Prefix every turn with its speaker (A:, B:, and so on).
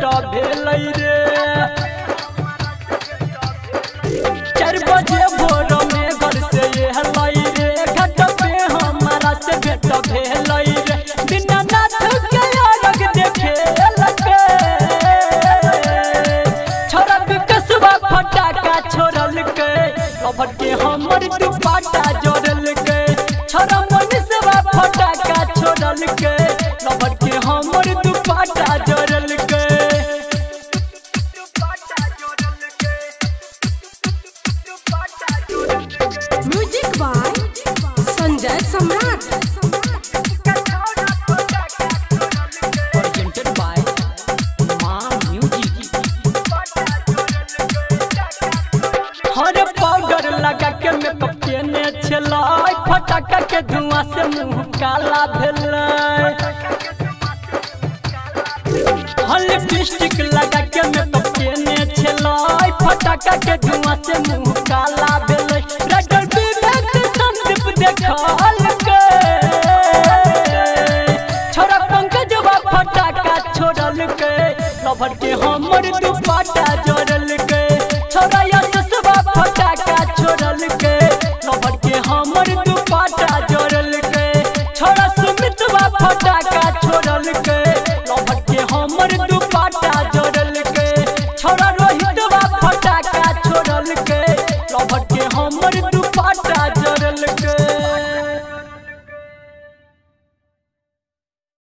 A: भेट भेल रे 4 बजे भोर में घर से हलई रे घाट पे हमारा से भेट भेल रे दीनानाथ के रग देखे लगे छोरा विकसवा फटाका छोड़ल के लभर के हमर दुपट्टा जोड़ल के छोरा मनीषवा फटाका छोड़ल के लभर के हमर दुपट्टा जोड़ल के
B: music by Sanjay Samrat
A: presented by Maa music हर पाउडर लगा के मेकअप केने छलाई फटाका के धुआं से मुंह काला भेलै हर लिपस्टिक लगा के मेकअप केने छलाई फटाका के धुआं से मुंह काला भेलै रगड़ विवेक संदीप देखल के छोरा पंकजवा फटाका छोड़ल के लभर के हमर दुपट्टा जोड़ल के छोरा यशस्वा फटाका छोड़ल के लभर के हमर दुपट्टा जोड़ल के छोरा सुमितवा फटाका छोड़ल के लभर के हमर दुपट्टा जोड़ल के छोरा रोहितवा फटाका छोड़ल के लभर के हमर दुपट्टा जोड़ल के।